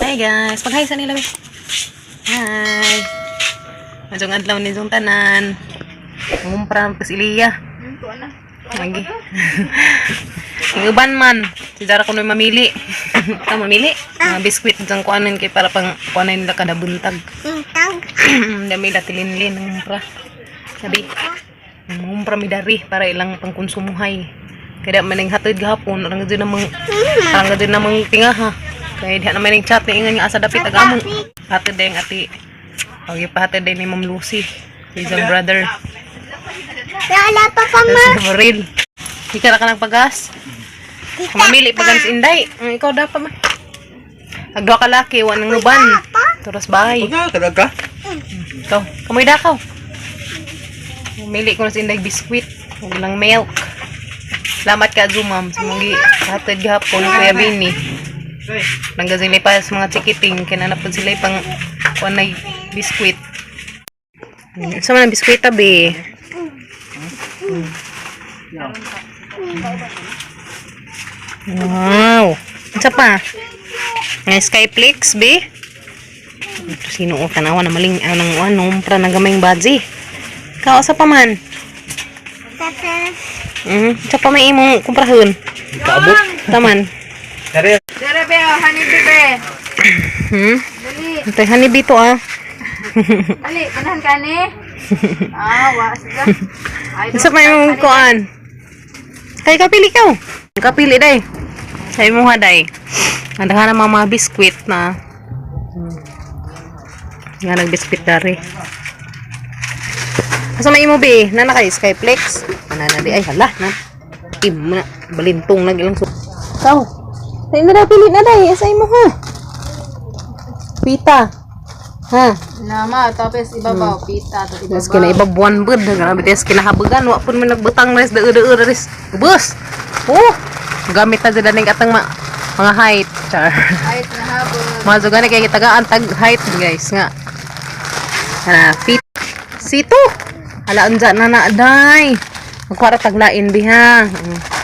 Hi guys, pag-hi sa nila. Hi. Majong adlaw ni jong tanan. Ngumpra pas Iliya. Lagi. Yung uban man, si Dara kuno mamili. Ta mamili. Mga biskwit jang kuanan kay para pang kuanan nila kada buntag. Dami datilin-lin ngumpra. Sabi. Ngumpra mi dari para ilang pangkonsumuhay. Kaya maning hatod gahapon, orang gud namang tingaha. Kaya diha naman yung chat na ingan nga asa dapit agamon. Hatid din ati. Okay, pahatid din ni Ma'am Lucy. His brother. Wala pa ka ma. Maril. Ika na ka ng pagas. Mamili pagas inday. Ikaw dapat man. Agdo ka laki, wanang nuban. Turos bahay. Kadaga? Ikaw, kamoy dakaw. Mamili ko na sa inday biskwit. Huwag lang milk. Salamat ka, Zumam. Sa mga hatid gahapon, Kuya Bini. Nangga sila pa sa mga chikiting. Kinanap po sila pang wanay biskwit. Sama ng biskwit tabi. Wow. Isa pa. Skyflix, be. Sino o tanawa na maling numpra na gamayng badzi. Ikaw, sa pa man. Isa pa may imong kumprahon. Kaabot? Taman. Dari. Dere be, honeybee be. Dali. Ito, honeybee to ah. Dali, kanahan ka ni. Wa siya. Isa pa yung kuan. Kay kapili ka. Kapili day. Sa imo ha day. Andahan na mga biskwit na. Nga nag-biskwit dari. Asa may imo be? Nana kay Skyflex. Anana di ay hala na. Im na balintong nag ilang so. Kaw. Sa ina na pili na day. Asa imo ha? Pita. Ha? Nama, tapos ibabaw, pita, tapos Mas ibabaw. kina ibabuan bud grabe des kinahabugan wa pun man nagbutang res deu-deu res. Bus. Oh, gamit ta jud ning atang mga height. Char. Ay, nahabol. Mazo gani kay tagaan tag height guys nga. Ana fit. Sito. Ala unja na day. Magkwara taglain biha.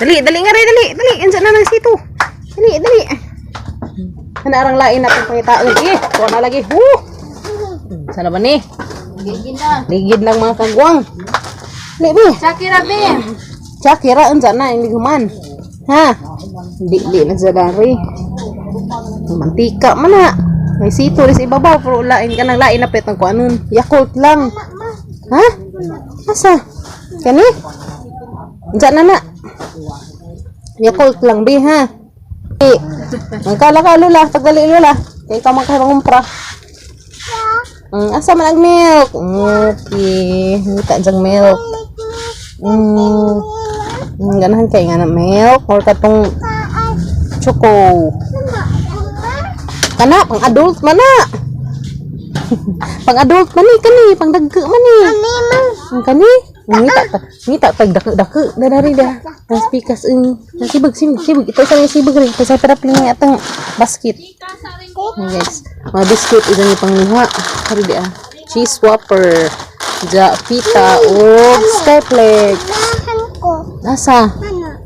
Dali nga rin dali. Unja na sito. Dali. Ana arang lain natin pangitaon kuha na lagi. Sana ba ni? Gigin na. Ligid lang mga kagwang. Libi. Shakira be. Shakira unsa na hindi guman. Ha? Di na sa dari. Mantika man na. May sito ris ibabaw pero lain ka nang lain na pet ng kuanon. Yakult lang. Ha? Asa? Kani? Unsa na. Yakult lang bi ha. Magkala ka lula, pagdali lula. Kay ka magkarumpra. Asa man ang milk? Okay. Ngita dyan milk. Ganahan kayo nga ng milk. Or katong choco. Kana, pang adult man na. Pang adult man ni, kani. Pang dagka man ni. Kani? Ngita tag daka. Dari dah. Ang spikas. Sibag. Ito sa mga sibag rin. Ito sa terap lang nga atang basket. Guys, mga biscuit ito niyo pang liha. Hari dia. Cheese Whopper, ja pita o Skyflex. Nasa?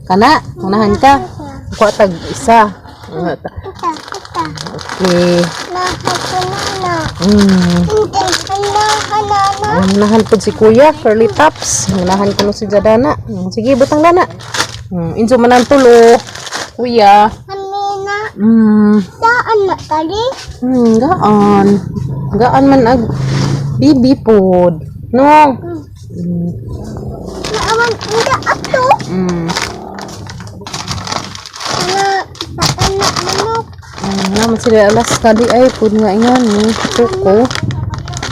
Kana? Unahan ka? Kuha tag isa. Okay. Unahan po si Kuya, curly tops. Unahan ko si Jadana. Sige, butang dana. Inso man ang tulo. Kuya. Saan na tali? Gaan man ag bibi pod. No. Naaman, hindi ato. Anak manok. Naman sila Alaska di ay pod nga ingan ni Choco.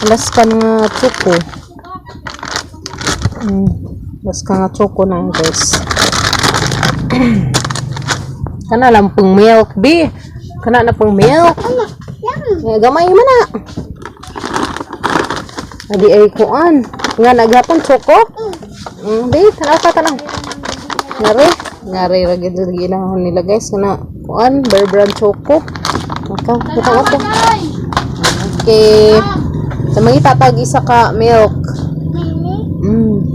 Alaska nga Choco. Alaska nga Choco na guys. Kana lang pong milk bi. Kana na pong milk. Gamay man na. Adi ay kuan. Nga nagapon Choco. Di, tanaw. Ngari lagi lang nila guys. Kana kuan, Bear Brand Choco. Okay. Okay. Sa mga itatag isa ka milk.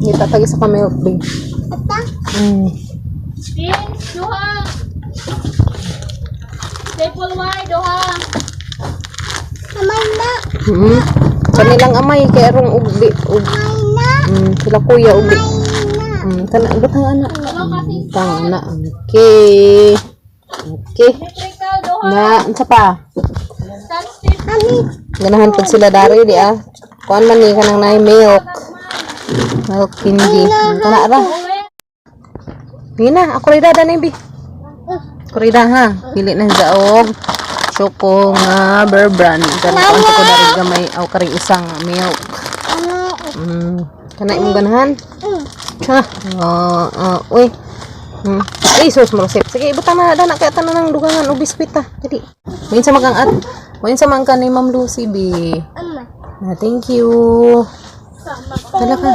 Itatag isa ka milk bi. Duha. Staple Y, duha. Kanilang amay kay arong ugbi. Sila kuya ugbi. Kana butang anak. Butang anak. Okay. Okay. Na, unsa pa? Ganahan pag sila dari di ah. Kuan man ni kanang nay milk. Milk hindi. Kana ra. Hina, ako rin dada ni bi. Ako rin ha. Pili na daog. Choco nga bear brand. Kana kuan ko dari gamay aw karing isang milk. Kana imong ganahan? Ha. Uy. Ay, sus marosip. Sige, ibutang na dana kaya tanan ng dugangan o biskwit ha. Dali. Mayin sa magang at. Mayin sa magang ni Ma'am Lucy bi. Thank you. Kala ka.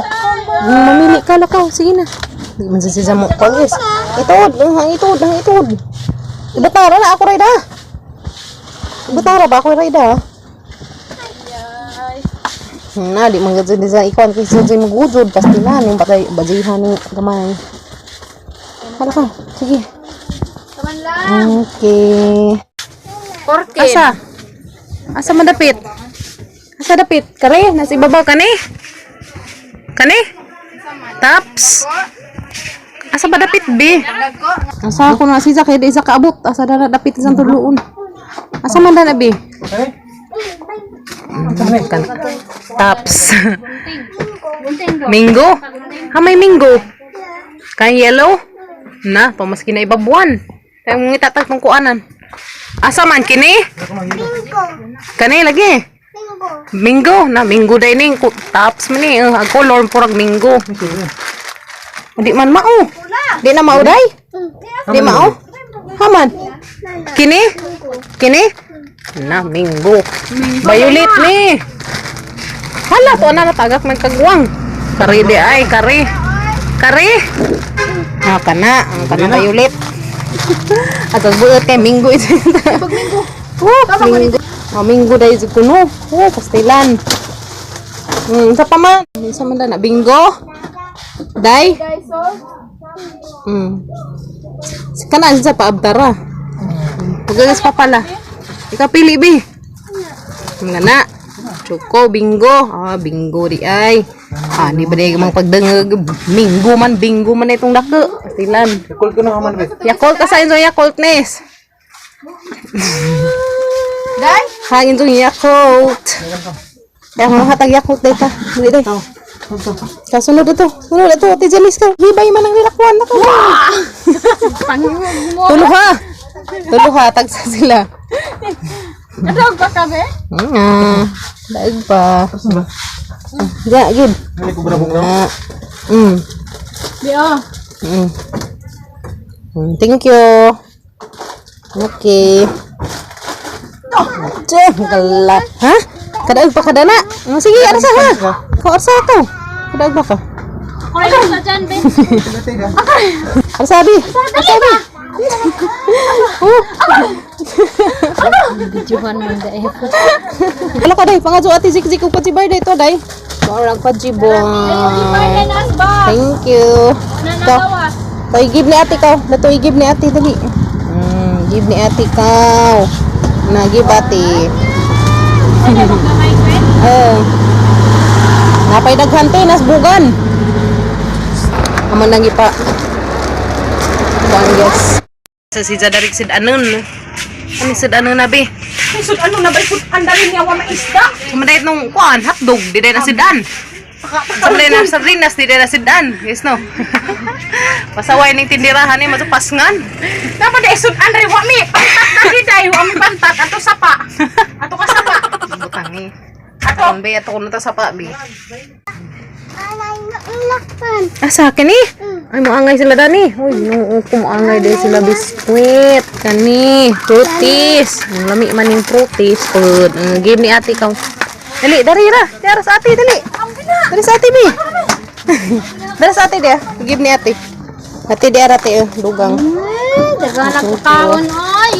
Mamili ka lakaw. Sige na. Di man sa mo. Kongres. Itod. Itod. Ibutara na ako rayda. Ibutara ba ako rayda? Na, di man gajud sa ikon. Kasi sa magujud. Pastilan. Yung patay bajihan ni gamay. Kala ka. Sige. Kaman lang. Okay. 14. Asa madapit? Asa dapit? Kare, nasa ibabaw kani? Kani? Taps. Asa ba dapit be? Asa ako na siya kay di sa kaabot. Asa dara dapit isang tuluon. Asa man na be? Kan. Taps. Mingo? Ha may mingo? Kay yellow? Na, pamaski na ibabuan. Kaya mong itatag ng kuanan. Asa man kini? Kani lagi. Minggo na minggo day ning tops man ni ang color purag minggo. Di man mao. Di na mao day? Di mao? Haman. Kini? Kini? Na minggo. Violet ni. Hala to na natagak man kagwang. Kari di ay kari. Kari. Ah kana, ang kana violet. Ato buot kay minggo ito. Pag minggo. Minggo. Minggo dahil si kuno. Pastilan. Sa paman. Sa man na bingo. Day. Guys, so. Kana sa paabtara. Pagagas pa pala. Ikaw pili bi. Nga na. Choco, bingo. Bingo di ay. Di ba di mang pagdengag. Bingo man itong dako. Pastilan. Yakult ko na haman be. Yakult ka sa inyo Yakultness. Day. Hangin itong Yakult. Kaya mga hatag Yakult day ta. Dili day. Kasunod ito. Sunod ito. Ate Janice ka. Hibay man ang nilakwan na ka. Tulo ha. Tulo ha. Tagsa sila. Nadog ba ka be? Daig pa. Ya, gid. Hindi ko brabong na. Dio. Thank you. Okay. Gala. Ha? Kadaig pa kadana. Sige, ano sa ha? Kaorsa to. Kadaig ba ka? Oy, sa dyan be. Ano sabi? Ano sabi? Videohan mo dai. Ala ka day, pangadyo ati zik-zik ko pa si Bay day to day. Marang pa jibong. Thank you. Ito. Ito i-give ni ate ka. Ito i-give ni ate dali. Give ni ate ka. Na-give ate. Napay daghan te nas bugan. Aman nang ipa. Banggas. Sa si Zadarik sid anon. Ano sid anon na be? Sud ano na ba pud andarin niya wa maisda. Sumanday nung kuan hotdog di day na sidan. Sumanday na sardinas di day na sidan. Yes no. Pasaway ning tindirahan ni masupasngan. Dapat di sud andre wa mi pantat dali day wa mi pantat ato sapa. Ato ka sapa. Butangi. Ato be ato kuno ta sapa be. Asa kani? Ay moangay sila dani. Uy, no kumaangay day sila biskwit kani. Fruities. Lami man ning fruities pud. Give ni ate ka. Dali, dari ra. Dari sa ate dali. Dari sa ate bi. Dari sa ate dia. Give ni ate. Ate dia rate dugang. Dagan ako kaon oy.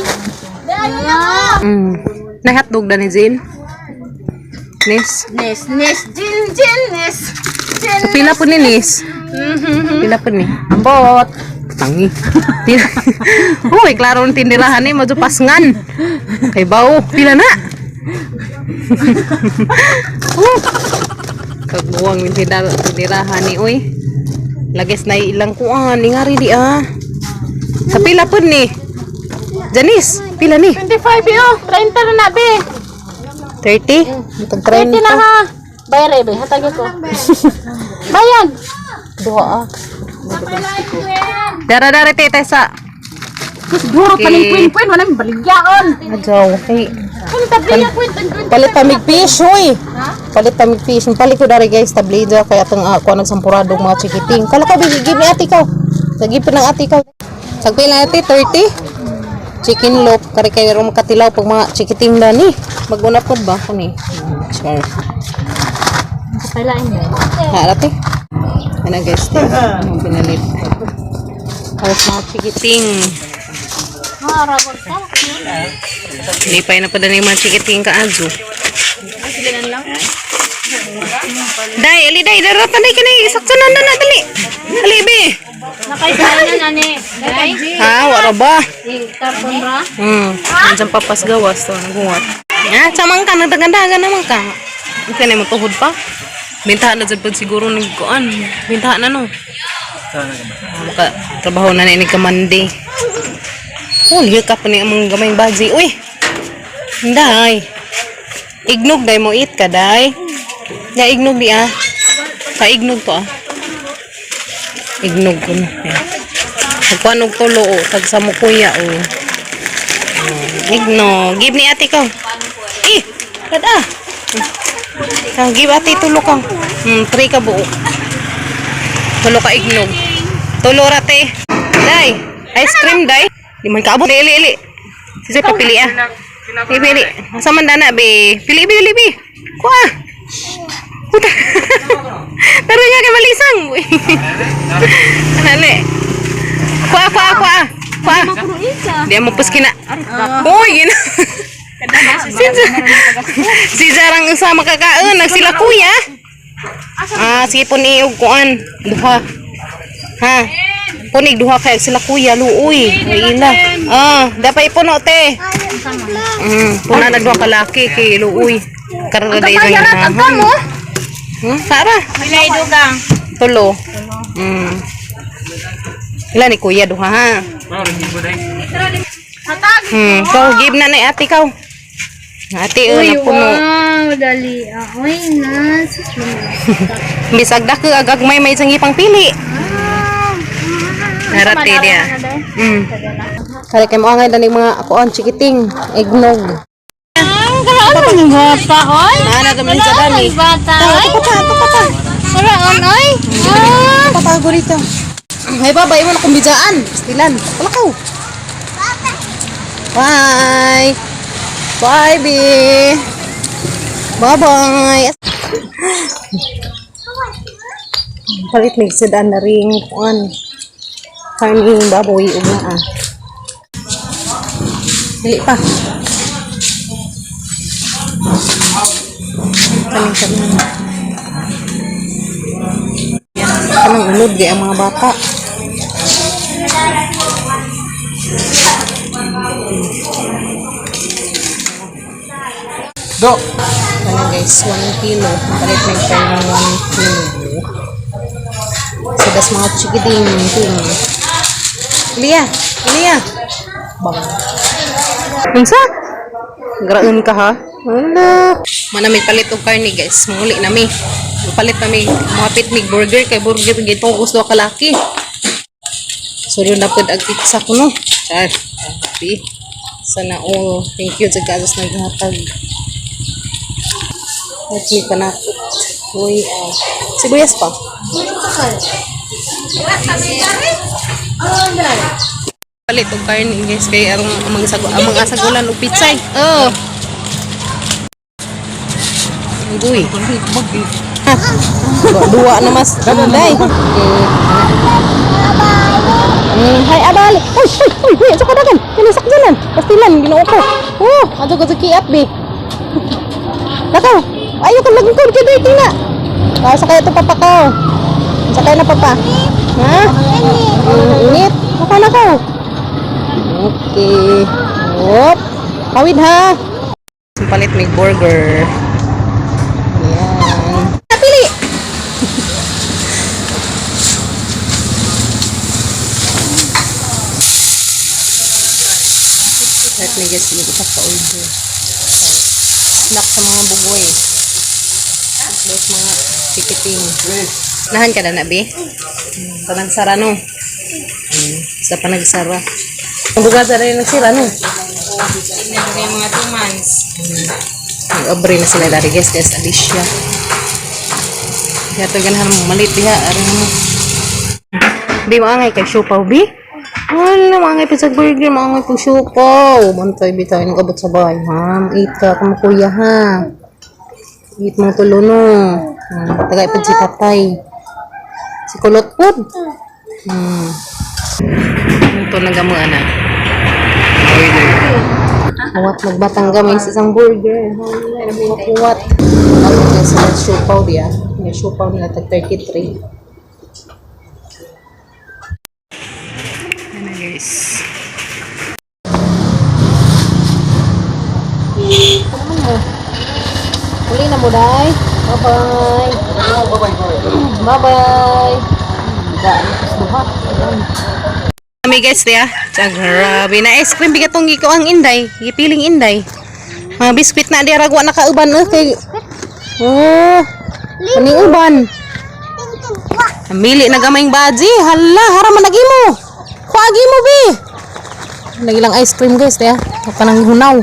Dayo na. Na hotdog dani Zin. Nis. Jin. Pila po ni Nis? Pila po ni? Ambot. Tangi. Pila. Uy, klaro ng tindirahan ni. Madyo pasngan. Kay bao. Pila na. Kagbuwang yung tinirahan ni uy. Lagis na ilang kuan. Ngari di Sa pila po ni. Janice, pila ni? 25 yo. 30 na na be. 30? Itag 30 na 30. ha. Bayar be, hatagi ko. Bayad. Duha Dara tete sa. Duro pa ning queen wala mi baligyaon. Adjaw. Hey. Kun tabliya queen. Palit tamig fish, uy. Palit tamig fish. Palit ko dari guys, tablida kaya atong ako nagsampuradong mga chikiting. Kala ka bigib ni ate ko. Sagip ng ate ko. Sagpil na ate 30. Chicken loaf kari kay ro makatilaw pag mga chikiting na ni. Maguna pod ba kani? Sure. Palain na. Ha, ate. Ano guys, ang pinalit. Halos mga chikiting. Harapon ka. Lipay na pa na yung mga chikiting ka-adzo. Day, dara pa na saksanan na dali. Dali, be. Nakaisaya na ni. Dai. Ha, wala ba? Karton ra. Nandiyan papas gawas to, naguwat. Samang ka, nagdagandagan naman ka. Okay na, magtuhod pa. Bintahan na dyan siguro ng kuan. Bintahan na no. Maka, trabaho na ni kamande. Lihat ka pa ni among gamayng bazi. Uy! Day! Ignog day mo eat ka, day. Day, ignog di Ka-ignog to Ignog ko na. Nagpanog tulo tag sa mukuya ignog. Give ni ate ko. Kada. Give ate tulo ka. 3 ka buo. Tulo ka ignog. Tulo rate. Day, ice cream day. Di man kaabot. Ili. Sisi papili Pili. Asa man dana be? Pili. Kuha. Puta. Taro niya kay malisang. Anale. Kuha. Dia mo puskina. Uy, gina. Si jarang usama kakaon nagsila kuya. Sige po ni kuan. Duha. Ha. Punig duha kay sila kuya luoy. Ila. Dapat ipuno te. Puna na duha kalaki kay luoy. Karada day na. mo? Sara. Pilay dugang. Tulo. Ila ni kuya duha ha. Hatag. So give na ni ate kaw. Ate na puno. Wow, dali. Uy, na. Bisag dak agagmay may isang ipang pili. Narati dia. Kaya kay mo angay dani mga akuan chikiting, eggnog. Ano ng bata, oy? Ana gamin sa dani. Bata, oy? Pata. Saraon, oy? Patago dito. Hay baba, iwan akong bijaan. Stilan. Palakaw. Bye. Bye, B. Bye-bye. Palit mig sedan na ring kuan. Karning baboy ug naa. Dili pa. Kaning. Kanang ulod di ang mga bata. Do. Kanang guys, 1 kilo. Palit mig karning 1 kilo. Sedas mga chikiting. Ilia. Bang. Unsa? Graun ka ha? Wala. Manamig palit og karne guys. Muli nami. Palit nami mga pitmig burger kay burger gitong gusto ka laki. Suro na pud ag pizza ko no. Char. Happy. Sana all. Thank you sa kasos naghatag. Happy ka na. Uy, sibuyas pa. Palit og karne guys kay arong amang asagulan og pizza. Uy. Dua na mas day. Hay abali. Uy, sa kadagan. Kinisak jalan. Pastilan ginoo ko. Ato ko sa kiat be. Nakaw. Ayo ka lagkod kay day tina. Sakay ito papa ko. Sakay na papa. Ha? Init. Papa na ko. Okay. Hop. Kawid ha. palit may burger. Ayan. Napili! Let me guess, yung itak pa order. Snack sa mga bugoy. Tapos mga tikiting. Nahan ka na, Bi? Panagsara, no? Sa panagsara. Ang bugasa rin nagsira, no? Inagay mga 2 months. Nag-abre na sila dari, guys. Alicia. Kaya ito ganahan mo. Malit diha. Arin mo. Bi, maangay kay Siopaw, Bi? Wala, maangay pa sa burger. Maangay pa Siopaw. Bantay, Bi, tayo nag-abot sa bahay, ha? Eat ka, kamakuya, ha? Eat mo tulo, no? Tagay pa si tatay. Si Kulot po. Ito nagamu, ana. Kuwat magbatang gamay sa isang burger. Kuwat. Ako nga sa Siopaw diya. May Siopaw nila tag 33. Ano guys. Ano mo? Uli na mo, day. Bye-bye. Bye-bye. Daan ko sa duha. Kami guys diya. Grabe na ice cream bigatong giko ang inday. Gipiling inday. Mga biskwit na diya ragwa nakauban kay. Oh. Ani uban. Mili na gamayng baji. Hala, haraman nagimo. Kuagi mo bi. Nagilang ice cream guys diya. Kanang hunaw.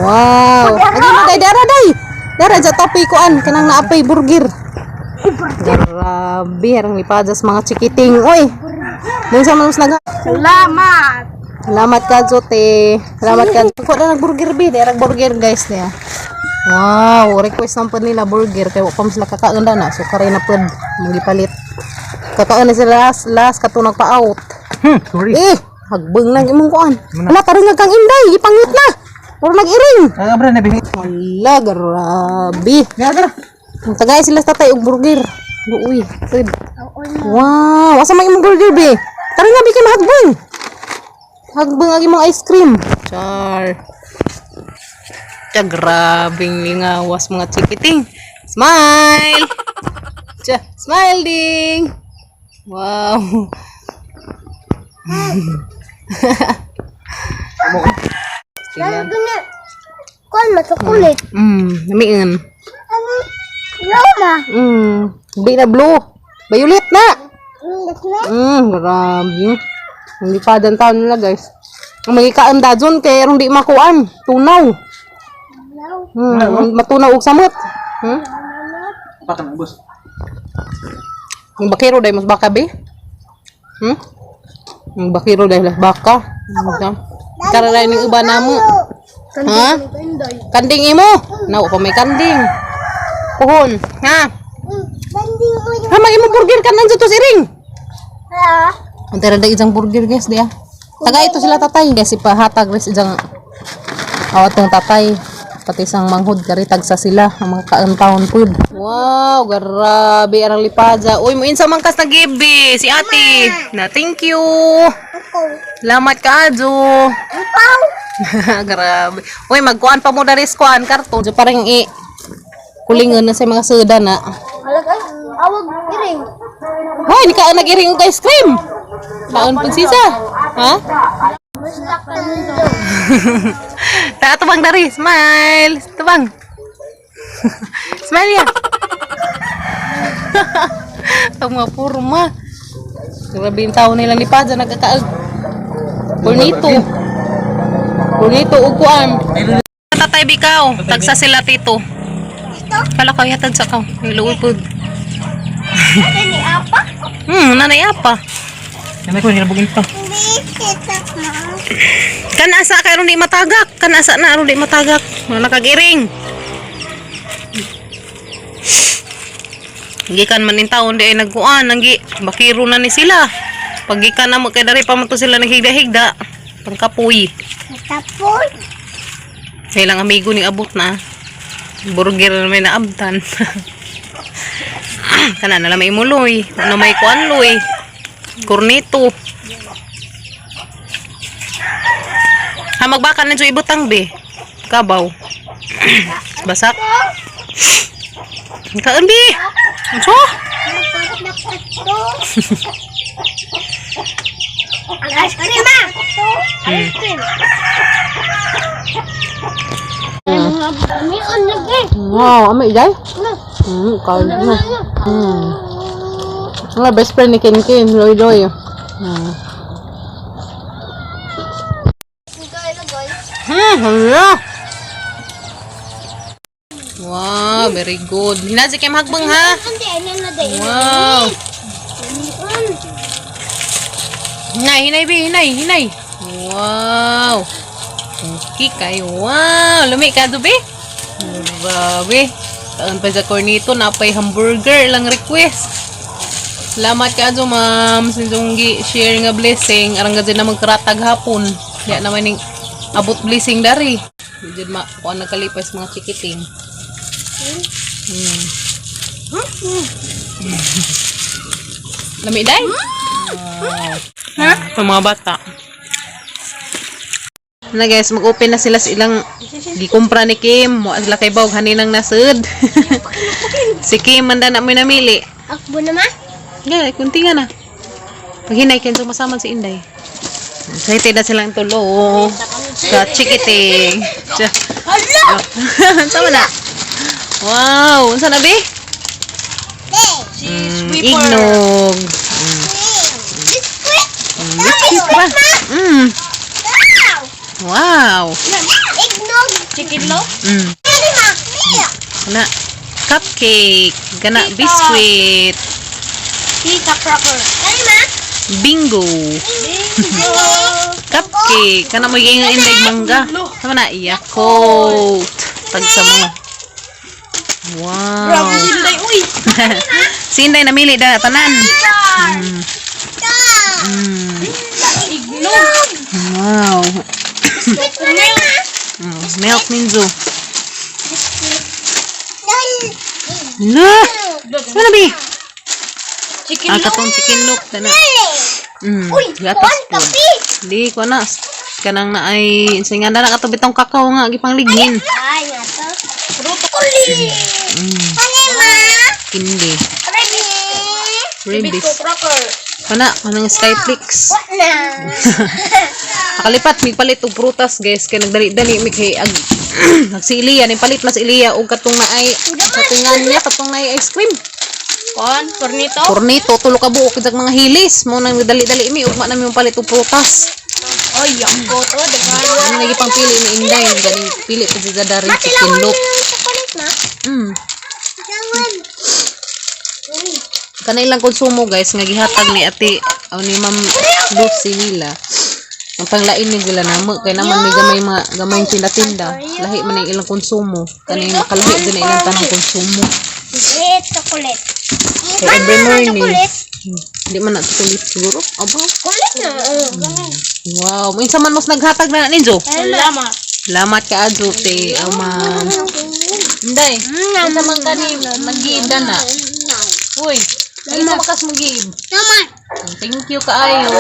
Wow. Lagi mo day dara day. Dara sa topi kuan kanang naapay burger. Grabe, harang lipadas mga chikiting. Oy. Dun sa mas naga. Salamat. Salamat ka, Jote. Salamat ka. Ko na nag-burger bi, dara burger guys niya. Wow, request ng pud nila burger kay wa pa sila kakaon na. So kare na pud magipalit. Kakaon na sila last kato nagpa-out. Sorry. Hagbeng lang imong kuan. Wala tarong kang inday, ipangit na. Or nag-iring. Abra na bini. Wala, grabe. Gara. Tagay sila tatay og burger. Uy, food. Wow, asa may imong burger be? Tara nga bikin hagbeng. Hagbeng agi mong ice cream. Char. Grabing lingawas mga chikiting. Smile. Smile ding. Wow. Kuan masakulit. Namiin. Loma. Hindi na blue. Violet na. Grabe. Hindi pa dan taon nila guys. Ang magikaan dazon kay arong di makuan. Tunaw. Matunaw og samot. Patang ubos. Yung bakiro dahil mas baka be? Yung bakiro dahil mas baka. Kararay ng iba na mo. Ha? Kanding imo? Nawa pa may kanding. Puhon. Ha? Hamang imo burger ka nang to siring. Ang tira da isang burger guys dia. Taga ito sila tatay. Kasi pahatag res isang awatong tatay. Pati isang manghud karitag sa sila. Ang mga kaantahon food. Wow, grabe. Arang lipaja. Uy, muin sa mangkas na gibi. Si ate. Na, thank you. Salamat ka, Adjo. Grabe. Uy, magkuhan pa mo na rin kuhan. Karton. So, parang kulingan na sa mga soda na. Awag iring. Hoy, hindi ka nag-iring og ice cream. Taon po sisa. Ha? Basta kanilo. Tubang dari. Smile. Tubang. Smile ya. Ang mga purma. Grabe yung tao nilang lipada. Nagkakaag. Purnito. Purnito. Uguan. Tatay bikaw. Tagsa sila tito. Kala ko yatad sa kaw. Niluupod. Ini apa? Nanay apa? Yan ko nilabugin pa. Kanasa kay ron di matagak. Kanasa na ron di matagak. Nakagiring. Gikan man ning taon di ay nagkuan nanggi bakiro na ni sila. Pagikan na mo kay dari pa man to sila naghigda-higda. Pangkapoy. Tapos Kailang amigo ni abot na. Burger na may naabtan. Kana na may muloy. Ano may kuan loy. Cornito. Ha, magbaka na dyan ibutang, be. Kabaw. Basak. Kaan, be. So? Ang ice cream, ma! Ice cream. Wow, amay jay? Kaya na. Ang best friend ni Ken, Loy Loy. Hala. Wow, very good. Hinazi kayo mahagbang ha? Wow. Hinay, hinay. Wow. Okay kayo. Wow. Lumi ka doon, be? Grabe. Taan pa sa cornito, napay hamburger lang request. Salamat ka doon, ma'am. Sinsong share nga blessing. Arang gazin na magkaratag hapon. Kaya naman yung abot blessing dari. Diyan kuha nagkalipas mga chikiting. Lami day? Wow. Ha? Mga bata. Na guys, mag-open na sila ilang gikumpra ni Kim. Mo sila kay Bog haninang nasud. Si Kim manda na may namili. Akbo na, ma? Gaya, kunti nga na. Pag hinay kayo sumasama si Inday. Excited na silang tulo. Sa chikiting. Hala! Tama na. Wow, unsa na be? Ignog. Biscuit pa. Wow. Ignog. Chicken loaf? Kana cupcake, kana biscuit, Tita proper. Kani, ma? bingo, cupcake, kana mo yung inday mangga. Tama na, Yakult. Tagsa mo. Wow. Grabe, Sinday, uy. Si Inday namili da tanan. Ignog. Wow. Milk minzo. Na. Ano bi? Chicken loaf. Katong chicken loaf tana. Uy, Gatas kuwan, po. kape. Di ko na. Kanang na ay singa na kato bitong kakao nga gipangligin. Ay, nga to. Broccoli. Kani, ma? Kindi. Ready. Ribis. Biscuit proper. Kana kanang Skyflix. What na? Nakalipat mig palit og prutas guys kay nagdali-dali mig kay ag nagsiliya ning palit mas iliya og katong naay katingan niya katong naay ice cream. Kon, cornito. Cornito tulo ka buok dag mga hilis mo nang dali-dali mi ugma na mi yung palit og prutas. Oy, yako to. Ano lagi pang pili ni Inday galing pili pa sa dari chicken loaf. Chocolate na. Jangan. Kana ilang konsumo guys nga gihatag ni ate o ni Ma'am Lucy nila. Ang panglain ni gila namo kay naman may gamay tinda-tinda. Lahi man ang ilang konsumo. Kani makalahi din ang ilang tanang konsumo. Chocolate. Kay every morning. Di man na chocolate siguro. Aba. Chocolate na. Wow, minsan man mas naghatag na ninjo. Salamat. Salamat ka adto te Ma'am. Inday. Minsan man kani nagida na. Uy, ay makas mo gid. Salamat. Thank you kaayo.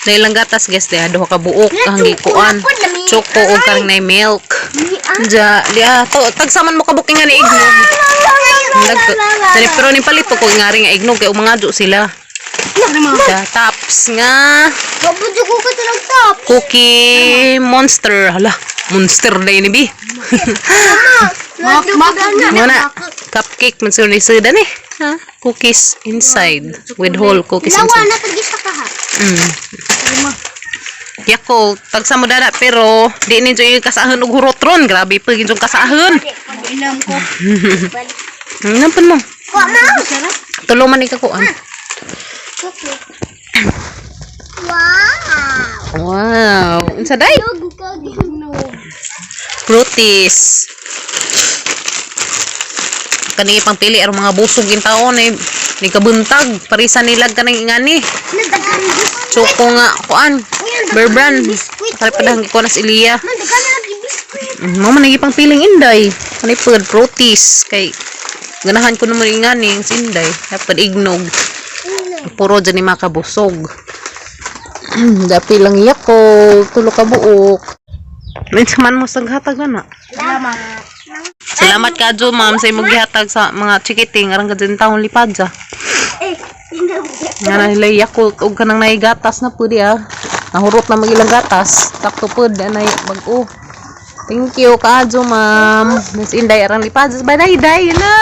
Dahil lang gatas guys, dahil aduha ka buok, hanggi kuan, choco o karang na milk. Ja, tagsaman mo kabuking nga ni ignog. Pero ni palito ko nga rin nga ignog, kaya umangadyo sila. Ja, tops nga. Kabudyo ko ka talang top. Cookie monster. Hala, monster na yun bi. Muna, cupcake, mansur ni sudan eh. Ha? Cookies inside with whole cookies Lawa inside. na tagis ka ha. Yakult, tagsa mo dada pero di ninyo yung kasahon og hurotron. Grabe pa yung kasahon. Ilam ko. Nampan mo. Kuha mo. Tulo man ikakuan. Wow. Wow. Unsa day? Fruities. Kani pang pili aron mga busog in taon eh. Ni kabuntag parisa nilag kanang ingani. Choco nga kuan. Bear brand. Kaya padang ko na si Iliya. Mo man pang piling Inday. Kani pud fruities kay ganahan ko naman ingani si Inday. Dapat ignog. Puro dyan ni makabusog. Dapi lang iyak ko, tulo ka buok. Minsan man mo saghatag na. Salamat. Salamat ka Jo, ma'am, sa imong gihatag sa mga chikiting arang kadin taon lipadja. Nga na nila Yakult og kanang naigatas na pudi Nahurot na magilang gatas. Takto pud na bag-o. Thank you ka Jo, ma'am. Miss Inday arang lipadja ba day na.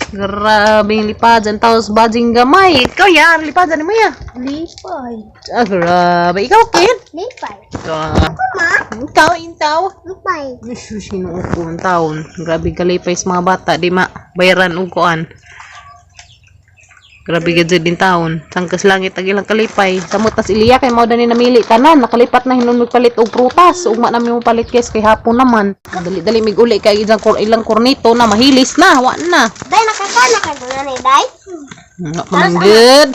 Grabe yung lipadjan taos bajing gamay. Ikaw ya, lipadjan ni mo ya. Lipay. Grabe. Ikaw kin? Lipay. Ikaw, intaw. Lipay. Sino ko ang taon. Grabe kalipay sa mga bata. Di bayaran og kuan. Grabe gadget din taon. Sangkas langit ag ilang kalipay. Samot tas Iliya kay mao dani namili tanan. Nakalipat na hinunod palit og prutas. Ugma na mi mo palit guys kay hapon naman. Dali-dali mig uli kay ilang kornito na mahilis na. Wa na. Day nakakana ka doon ni Day. Man good.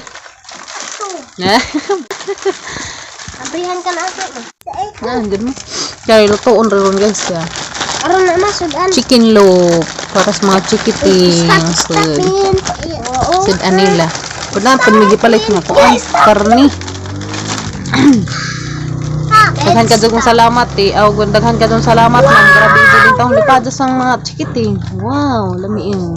Abrihan ka na ako. Good mo. Kaya lutoon ron guys ya. Aron na masudan. Chicken loaf para sa mga chikiting. Sud anila. Puna pud mi gipalit nga kuan karni. Daghan ka jud salamat daghan ka jud salamat ma'am. Grabe din taong lipada sa mga chikiting. Wow, lamiin.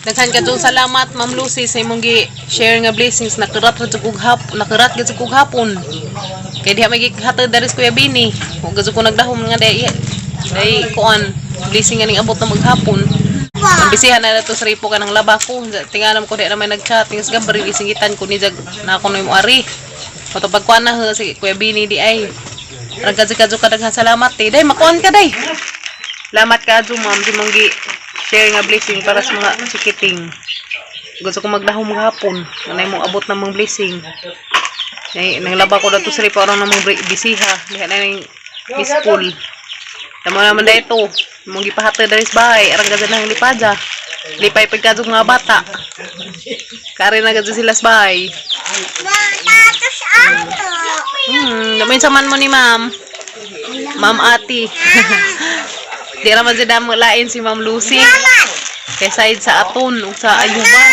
Daghan ka jud salamat Ma'am Lucy sa imong gi-share nga blessings nakirat gid kog hapon. Kay diha may gihatod dari sa Kuya Bini. Ug gud ko nagdahom nga day kuan blessing nga ning abot na maghapon. Ang bisihan na to sa ripo ka ng laba ko. Tinganam ko di na may nag-chat. Tingas gabri isingitan ko ni jag na ako no mo ari. Kato pagkuan na si Kuya Bini di ay. Ragad-kadyo ka daghan salamat day makuan ka day. Salamat ka adyo ma'am si mong share nga blessing para sa mga chikiting. Gusto ko magdahom maghapon. Nanay mong abot na mong blessing. Nang laba ko dato sa ripo aron na mong bisiha. Diha na ning school. Tamo naman da ito. Mong gipahatid dari sa bahay. Arang gazan ng lipadja. Lipay pagkadyo mga bata. Kari na gazan sila sa bahay. Namin saman mo ni ma'am. Ma'am Ati. Di naman sila lain si Ma'am Lucy. Kaya side sa aton o sa ayuban.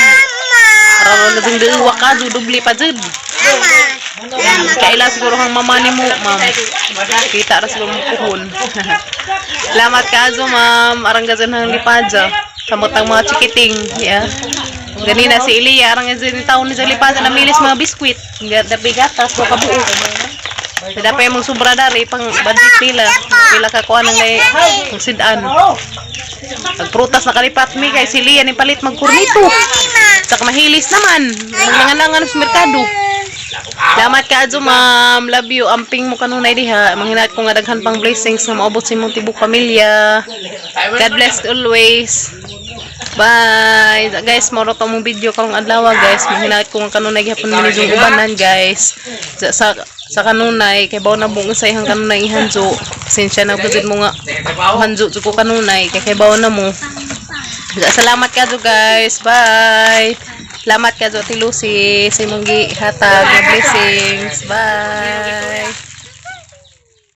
Araw na ding duwa ka, dubli pa dyan. Kaila siguro kang mama ni mo, ma'am. Kita ras mo puhon. Salamat ka zo, ma'am. Arang gazan ng lipadja. Samot ang mga chikiting. Yeah. Ganina si Iliya, arang gazan yung taon ni sa lipadja. Namilis mga biskwit. Dapi gatas, so kabuo. Dapat yung sobra dari pang budget nila. Pila ka kuha ng sidan. Nagprutas na kalipat mi kay si Iliya ni palit magkurnito. Saka mahilis naman. Nanganangan sa merkado. Salamat ka adyo ma'am. Love you. Amping mo kanunay diha. Manghinat ko nga daghan pang blessings na maabot sa imong tibok pamilya. God bless always. Bye. Guys, moro to mong video karong adlaw guys. Manghinat ko nga kanunay gihapon mi ni ubanan guys. Sa kanunay kay bawo na buong sa ihang kanunay ihanjo. Pasensya na gud mo nga. Hanjo jud ko kanunay kay bawo na mo. Salamat ka guys. Bye. Salamat ka Ate Lucy sa imong gihatag nga blessings. Bye.